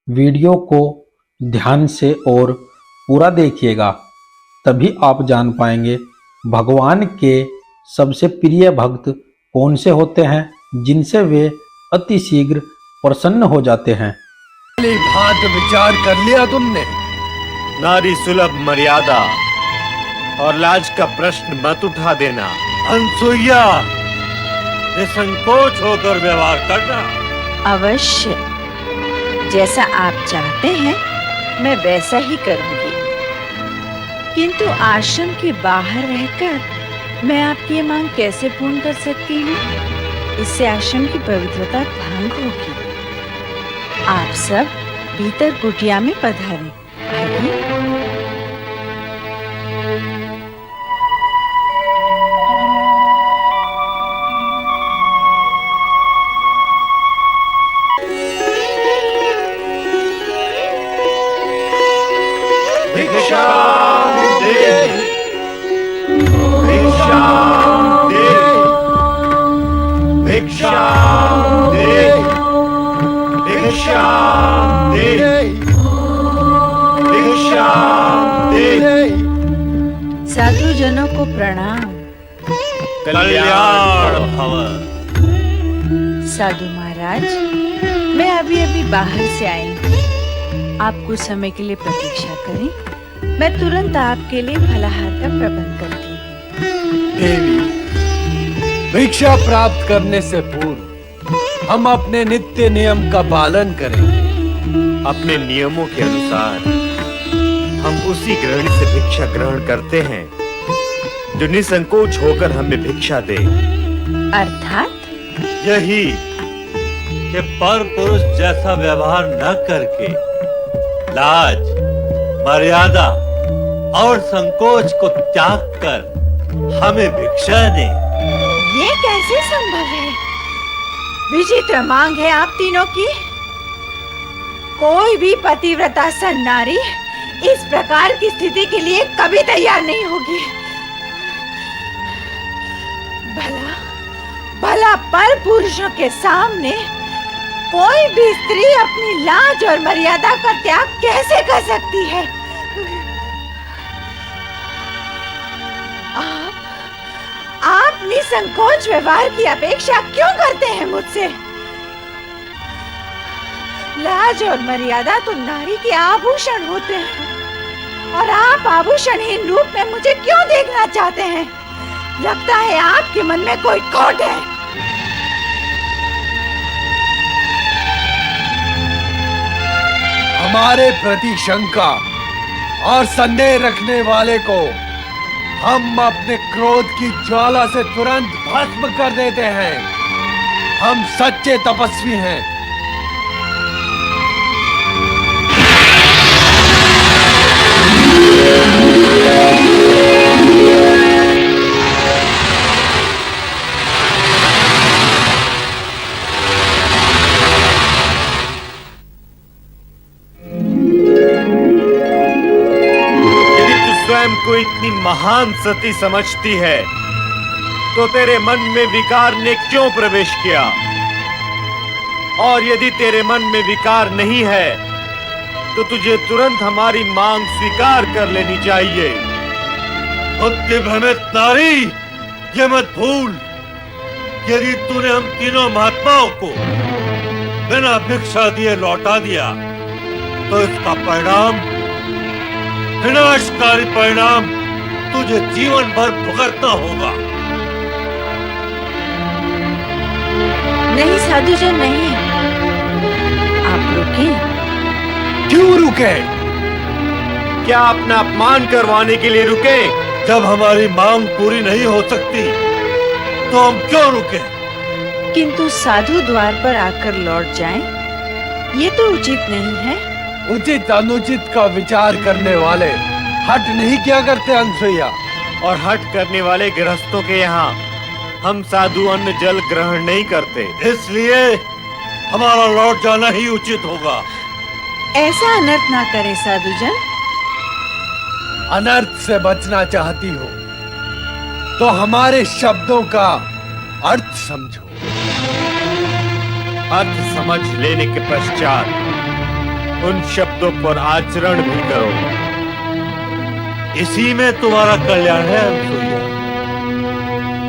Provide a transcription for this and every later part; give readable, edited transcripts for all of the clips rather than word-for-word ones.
Video को ध्यान से और पूरा देखिएगा, तभी आप जान पाएंगे भगवान के सबसे प्रिय भक्त कौन से होते हैं जिनसे वे अति शीघ्र प्रसन्न हो जाते हैं। भली भांति विचार कर लिया तुमने? नारी सुलभ मर्यादा और लाज का प्रश्न मत उठा देना। अनसुईया, निसंकोच होकर व्यवहार करना। अवश्य, जैसा आप चाहते हैं मैं वैसा ही करूंगी, किंतु आश्रम के बाहर रहकर मैं आपकी ये मांग कैसे पूर्ण कर सकती हूँ? इससे आश्रम की पवित्रता भंग होगी। आप सब भीतर कुटिया में पधारें। आइए। साधु जनों को प्रणाम। कल्याण भव। साधु महाराज, मैं अभी बाहर से आई हूँ। आप कुछ समय के लिए प्रतीक्षा करें, मैं तुरंत आपके लिए फलाहार का प्रबंध करती हूँ। देवी, भिक्षा प्राप्त करने से पूर्व हम अपने नित्य नियम का पालन करेंगे। अपने नियमों के अनुसार हम उसी गृहिणी से भिक्षा ग्रहण करते हैं जो निसंकोच होकर हमें भिक्षा दे। अर्थात यही कि पर पुरुष जैसा व्यवहार न करके लाज, मर्यादा और संकोच को त्याग कर हमें भिक्षा दे। ये कैसे संभव है? विचित्र मांग है आप तीनों की। कोई भी पतिव्रता सन्नारी इस प्रकार की स्थिति के लिए कभी तैयार नहीं होगी। भला भला पर पुरुषों के सामने कोई भी स्त्री अपनी लाज और मर्यादा का त्याग कैसे कर सकती है? आप निसंकोच व्यवहार की अपेक्षा क्यों करते हैं मुझसे? लाज और मर्यादा तो नारी के आभूषण होते हैं, और आप आभूषणहीन रूप में मुझे क्यों देखना चाहते हैं? लगता है आपके मन में कोई खोट है। हमारे प्रति शंका और संदेह रखने वाले को हम अपने क्रोध की ज्वाला से तुरंत भस्म कर देते हैं। हम सच्चे तपस्वी हैं। स्वयं को इतनी महान सती समझती है तो तेरे मन में विकार ने क्यों प्रवेश किया? और यदि तेरे मन में विकार नहीं है तो तुझे तुरंत हमारी मांग स्वीकार कर लेनी चाहिए। बुद्धि भ्रमित नारी, ये मत भूल, यदि तूने हम तीनों महात्माओं को बिना भिक्षा दिए लौटा दिया तो इसका परिणाम, विनाशकारी परिणाम तुझे जीवन भर भुगतना होगा। नहीं साधुजन, नहीं। आप रुके। क्यों रुके? क्या अपना अपमान करवाने के लिए रुके? जब हमारी मांग पूरी नहीं हो सकती तो हम क्यों रुके? किंतु साधु द्वार पर आकर लौट जाएं, ये तो उचित नहीं है। उचित अनुचित का विचार करने वाले हट नहीं क्या करते अनसुईया? और हट करने वाले गृहस्थों के यहाँ हम साधु अन्न जल ग्रहण नहीं करते, इसलिए हमारा लौट जाना ही उचित होगा। ऐसा अनर्थ ना करें साधुजन। अनर्थ से बचना चाहती हो तो हमारे शब्दों का अर्थ समझो। अर्थ समझ लेने के पश्चात उन शब्दों पर आचरण भी करो। इसी में तुम्हारा कल्याण है अनसुईया।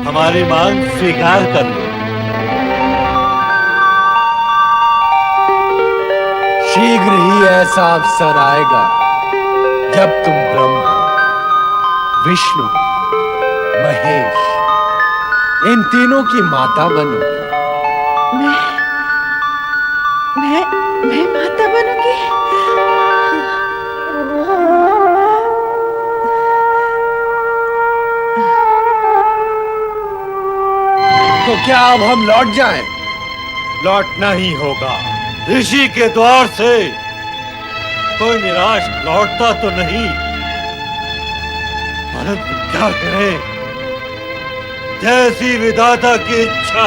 हमारी मांग स्वीकार कर लो। शीघ्र ही ऐसा अवसर आएगा जब तुम ब्रह्मा, विष्णु, महेश इन तीनों की माता बनोगी। मैं माता बनूंगी। तो क्या अब हम लौट जाएं? लौटना ही होगा। ऋषि के द्वार से कोई निराश लौटता तो नहीं, परंतु क्या करें, जैसी विधाता की इच्छा।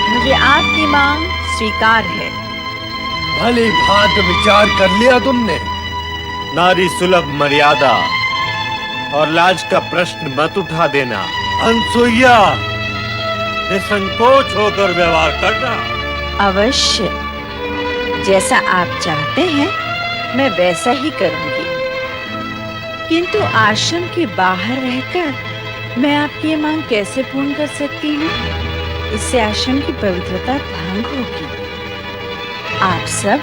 मुझे आपकी मांग स्वीकार है। भली भांत विचार कर लिया तुमने। नारी सुलभ मर्यादा और लाज का प्रश्न मत उठा देना। अनसुईया, निसंकोच होकर व्यवहार करना। अवश्य, जैसा आप चाहते हैं मैं वैसा ही करूंगी। किंतु आश्रम के बाहर रहकर मैं आपकी ये मांग कैसे पूर्ण कर सकती हूँ? इससे आश्रम की पवित्रता भंग होगी। आप सब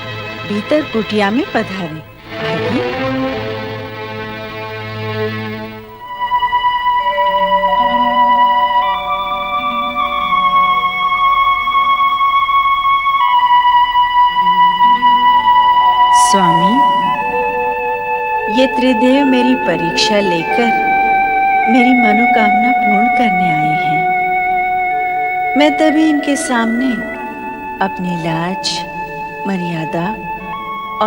भीतर कुटिया में पधारें। आइए। स्वामी, ये त्रिदेव मेरी परीक्षा लेकर मेरी मनोकामना पूर्ण करने आए हैं। मैं तभी इनके सामने अपनी लाज, मर्यादा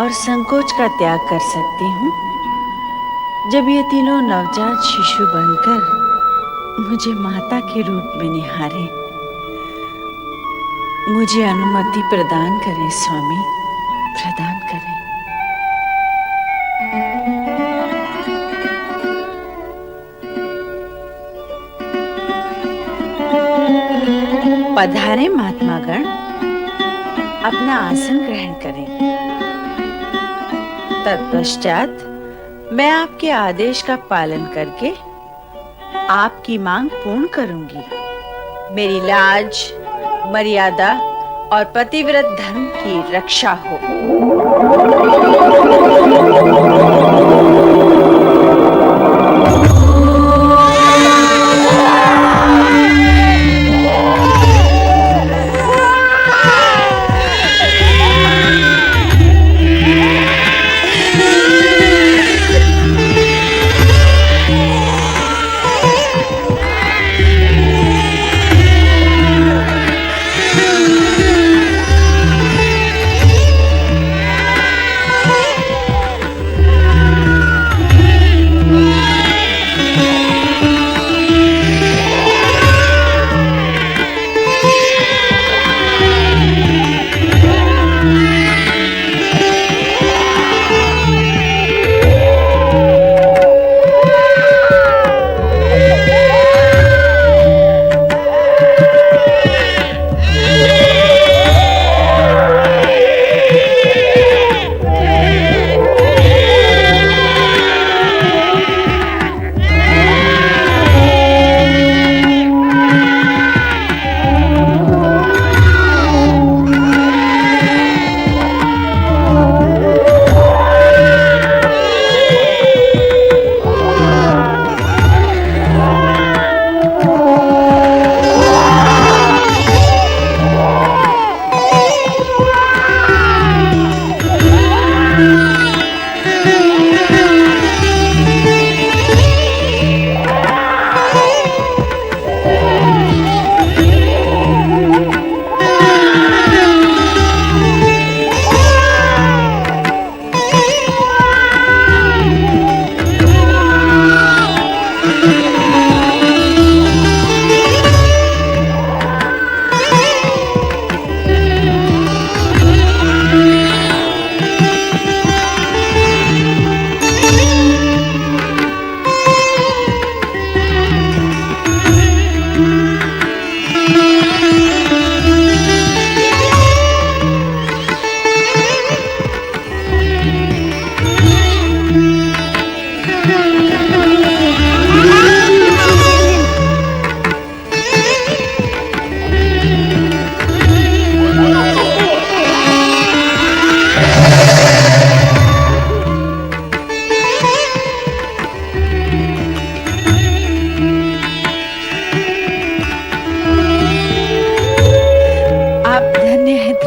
और संकोच का त्याग कर सकती हूँ, जब ये तीनों नवजात शिशु बनकर मुझे माता के रूप में निहारें। मुझे अनुमति प्रदान करें स्वामी, प्रदान करें। पधारे महात्मागण, अपना आसन ग्रहण करें। तत्पश्चात मैं आपके आदेश का पालन करके आपकी मांग पूर्ण करूंगी। मेरी लाज, मर्यादा और पतिव्रत धर्म की रक्षा हो।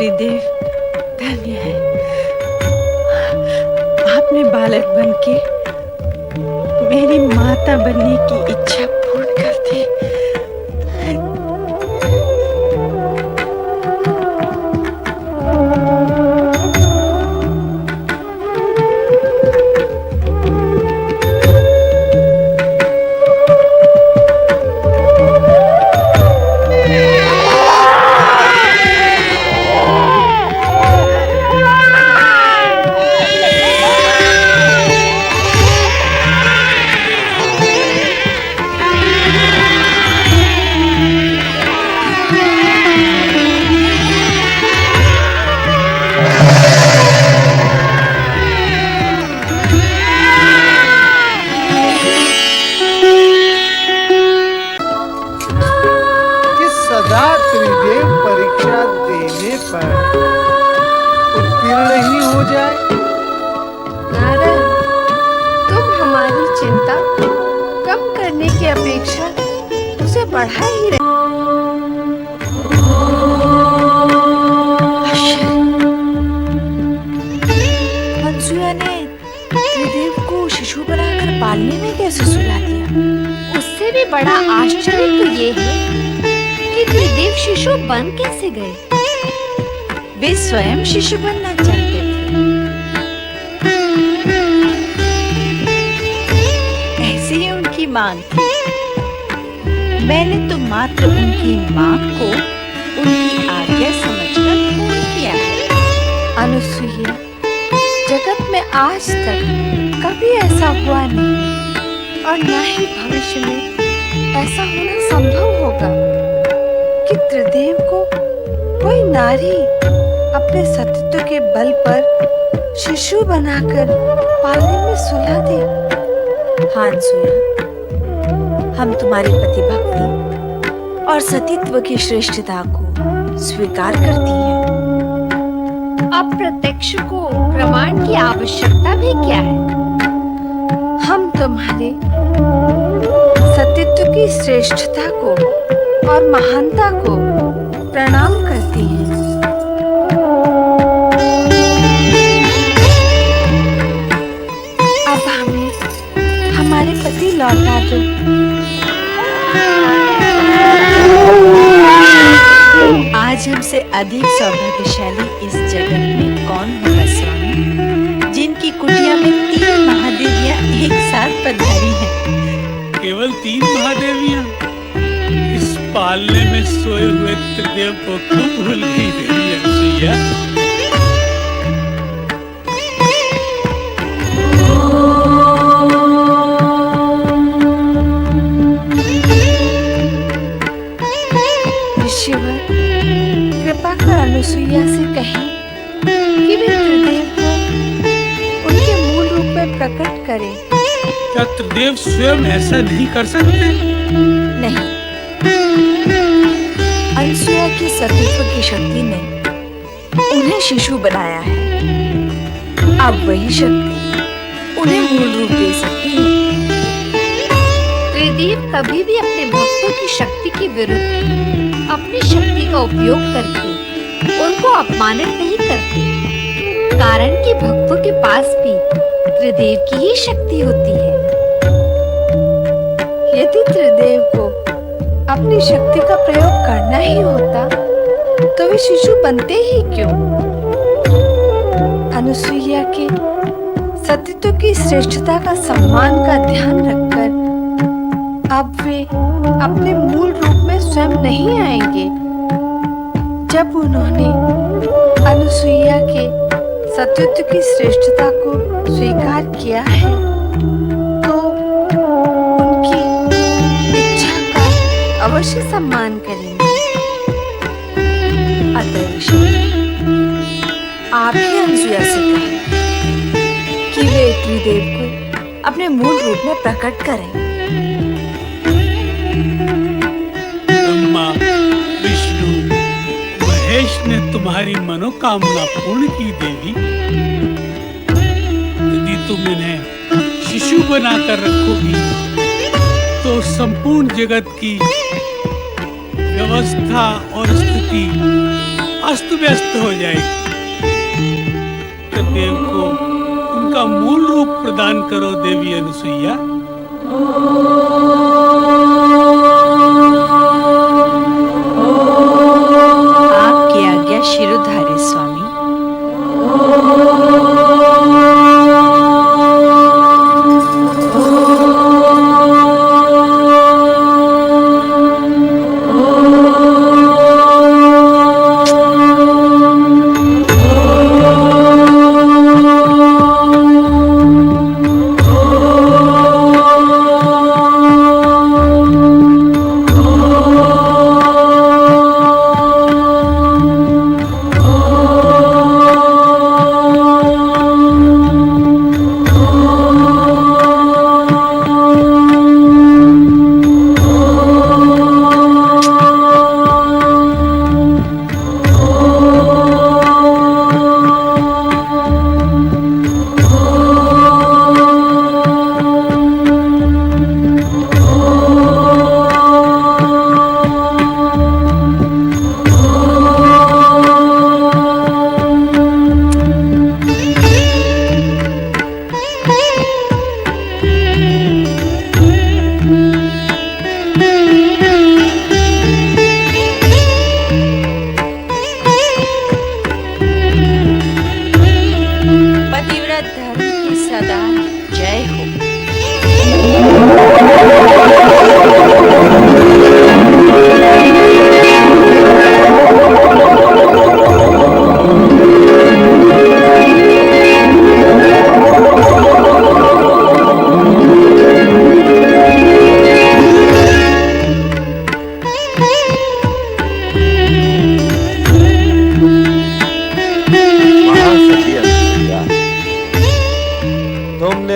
त्रिदेव धन्य है। आपने बालक बनके मेरी माता बनने की इच्छा पूर्ण कर दी। कि सदा त्रिदेव परीक्षा देने पर उत्तीर्ण ही हो जाए। नारद, तुम हमारी चिंता कम करने की अपेक्षा उसे बढ़ा ही रहे। अनसुया ने त्रिदेव को शिशु बनाकर पालने में कैसे सुला दिया? उससे भी बड़ा आश्चर्य तो ये है कि त्रिदेव शिशु बन कैसे गए। वे स्वयं शिशु बनना चाहते थे। ऐसी ही उनकी मांग थी। मैंने तो मात्र उनकी मांग को उनकी आज्ञा समझकर पूर्ण किया है। अनुसुईया, जगत में आज तक कभी ऐसा हुआ नहीं और न ही भविष्य में ऐसा होना संभव होगा कि त्रिदेव को कोई नारी अपने सतीत्व के बल पर शिशु बनाकर पालने में सुला दे। हाँ अनसुया, हम तुम्हारी पतिभक्ति और सतीत्व की श्रेष्ठता को स्वीकार करती हैं। अप्रत्यक्ष को प्रमाण की आवश्यकता भी क्या है? हम तुम्हारे सतीत्व की श्रेष्ठता को और महानता को प्रणाम करती हैं। अब हमें हमारे पति लौटा दो। आज हमसे अधिक सौभाग्यशाली इस जगत में कौन होगा स्वामी, जिनकी कुटिया में 3 महादेवियां एक साथ पधारी हैं। केवल 3 महादेवियां इस पालने में सोए हुए त्रिदेव को क्यों भूल गई देवी अनसुईया? ऋषिवर, कृपा कर अनुसुईया से कहें कि वे त्रिदेव को उनके मूल रूप में प्रकट करें। क्या त्रिदेव स्वयं ऐसा नहीं कर सकते? नहीं, अनसुया की सतीत्व की शक्ति ने उन्हें शिशु बनाया है। अब वही शक्ति उन्हें मूल रूप दे सकती है। त्रिदेव कभी भी अपने भक्तों की शक्ति के विरुद्ध अपनी शक्ति का उपयोग करके उनको अपमानित नहीं करते, कारण कि भक्तों के पास भी त्रिदेव की ही शक्ति होती है। यदि त्रिदेव को अपनी शक्ति का प्रयोग करना ही होता तो वे शिशु बनते ही क्यों? अनुसुईया के सतीत्व की श्रेष्ठता का सम्मान का ध्यान रखकर अब वे अपने मूल रूप में स्वयं नहीं आएंगे। जब उन्होंने अनुसुईया के सतीत्व की श्रेष्ठता को स्वीकार किया है तो उनकी इच्छा का अवश्य सम्मान करेंगे। अतः ऋषि, आप ही अनसुईया से कहें कि वे त्रिदेव को अपने मूल रूप में प्रकट करें। ब्रह्मा, विष्णु, महेश ने तुम्हारी मनोकामना पूर्ण की देवी। यदि तुम इन्हें शिशु बनाकर रखोगी तो संपूर्ण जगत की व्यवस्था और स्थिति अस्त व्यस्त हो जाएगी। त्रिदेव को उनका मूल रूप प्रदान करो देवी अनुसुईया। आपकी आज्ञा शिरोधार्य स्वामी।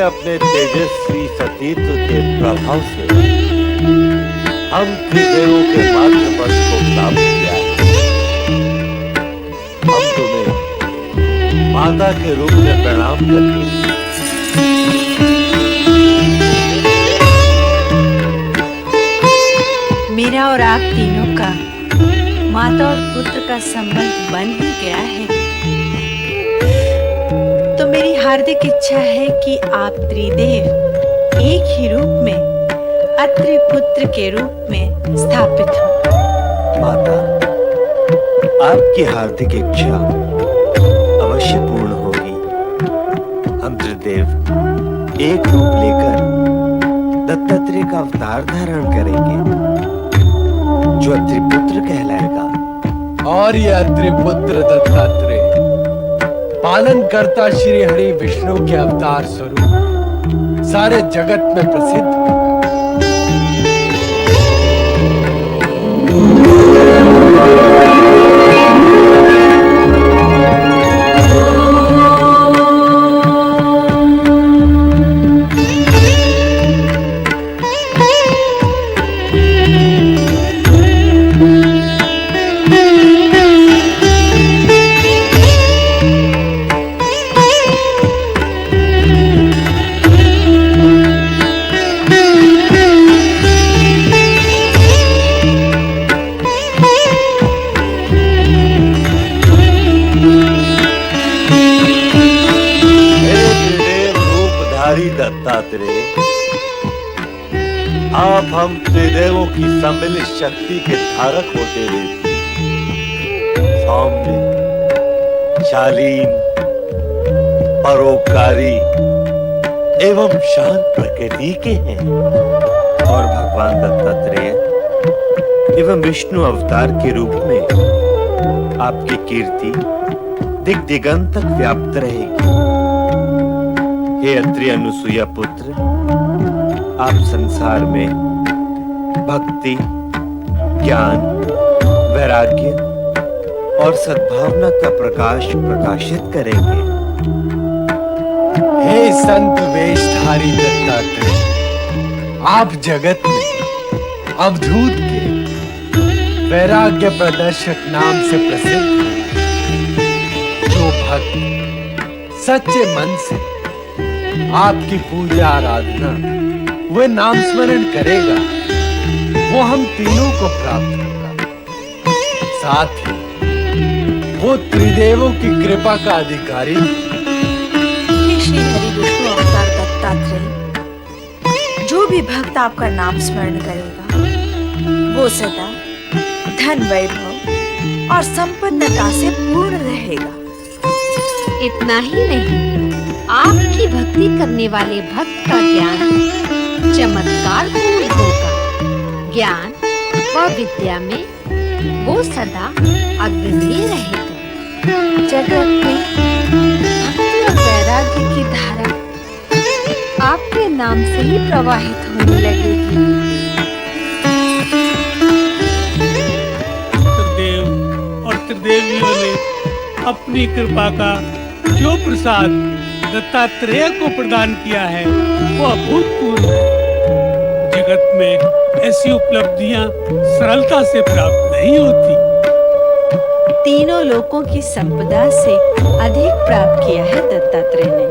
अपने तेजस्वी सतीत्व के प्रभाव से हम त्रिदेवों के मात्र पद को प्राप्त किया है। हम तुम्हें माता के रूप में प्रणाम करते हैं। मेरा और आप तीनों का माता और पुत्र का संबंध बन ही गया है, तो मेरी हार्दिक इच्छा है कि आप त्रिदेव एक ही रूप में अत्रि पुत्र के रूप में स्थापित हो। माता, आपकी हार्दिक इच्छा अवश्य पूर्ण होगी। हम त्रिदेव एक रूप लेकर दत्तात्रेय का अवतार धारण करेंगे, जो अत्रिपुत्र कहलाएगा। और यह अत्रिपुत्र दत्तात्रेय पालन करता श्री हरि विष्णु के अवतार स्वरूप सारे जगत में प्रसिद्ध होगा। दत्तात्रेय, आप हम त्रिदेवों की सम्मिलित शक्ति के धारक होते हुए सौम्य, शालीन, परोपकारी एवं शांत प्रकृति के हैं। और भगवान दत्तात्रेय एवं विष्णु अवतार के रूप में आपकी कीर्ति दिग दिगंत तक व्याप्त रहेगी। हे अत्रि अनुसुईया पुत्र, आप संसार में भक्ति, ज्ञान, वैराग्य और सद्भावना का प्रकाश प्रकाशित करेंगे। हे संत वेशधारी दत्तात्रेय, आप जगत में अवधूत के वैराग्य प्रदर्शक नाम से प्रसिद्ध हैं। जो भक्त सच्चे मन से आपकी पूजा आराधना व नाम स्मरण करेगा, वो हम तीनों को प्राप्त होगा। साथ ही वो त्रिदेवों की कृपा का अधिकारी। हे श्री हरि विष्णु अवतार दत्तात्रेय, जो भी भक्त आपका नाम स्मरण करेगा वो सदा धन वैभव और संपन्नता से पूर्ण रहेगा। इतना ही नहीं, आपकी भक्ति करने वाले भक्त का ज्ञान चमत्कार पूर्ण होगा। ज्ञान व विद्या में वो सदा अग्रणी रहेगा। जगत में भक्ति और वैराग्य की धारा आपके नाम से ही प्रवाहित होने लगेगी। त्रिदेव और त्रिदेवियों ने अपनी कृपा का जो प्रसाद दत्तात्रेय को प्रदान किया है वो अभूतपूर्व है। जगत में ऐसी उपलब्धियां सरलता से प्राप्त नहीं होती। तीनों लोकों की संपदा से अधिक प्राप्त किया है दत्तात्रेय ने।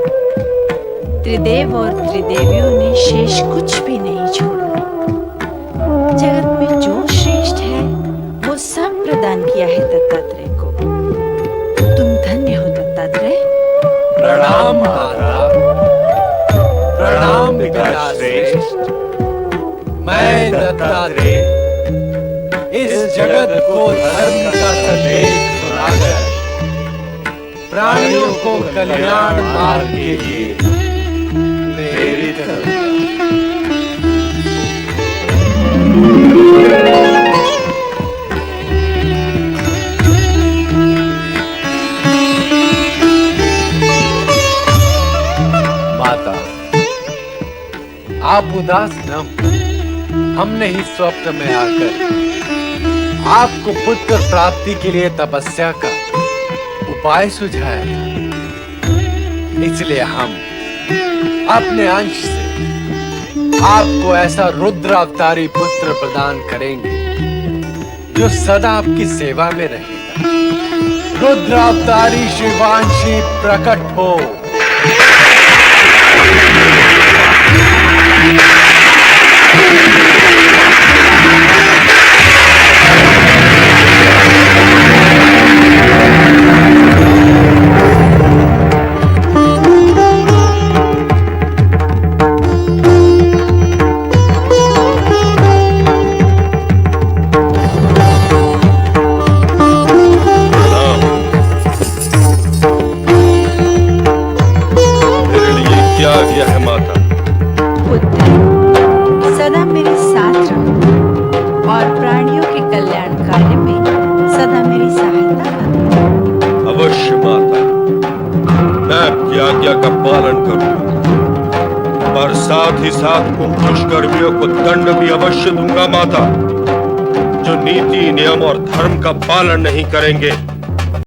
त्रिदेव और त्रिदेवियों ने शेष कुछ भी नहीं छोड़ा। जगत में जो श्रेष्ठ है वो सब प्रदान किया है दत्तात्रेय को। तुम धन्य हो दत्तात्रेय। प्रणाम माता, प्रणाम पिता श्रेष्ठ। मैं दत्तात्रेय इस जगत को धर्म का संदेश सुनाकर प्राणियों को कल्याण मार्ग के लिए प्रेरित करूं। माता, आप उदास न हो। हमने ही स्वप्न में आकर आपको पुत्र प्राप्ति के लिए तपस्या का उपाय सुझाया था। इसलिए हम अपने अंश से आपको ऐसा रुद्र अवतारी पुत्र प्रदान करेंगे जो सदा आपकी सेवा में रहेगा। रुद्र अवतारी शिवांशी प्रकट हो। पुत्र, सदा मेरे साथ रहो और प्राणियों के कल्याण कार्य में सदा मेरी सहायता करो। अवश्य माता, मैं आपकी आज्ञा का पालन करूंगा और साथ ही साथ उन दुष्कर्मियों को दंड भी अवश्य दूंगा माता, जो नीति नियम और धर्म का पालन नहीं करेंगे।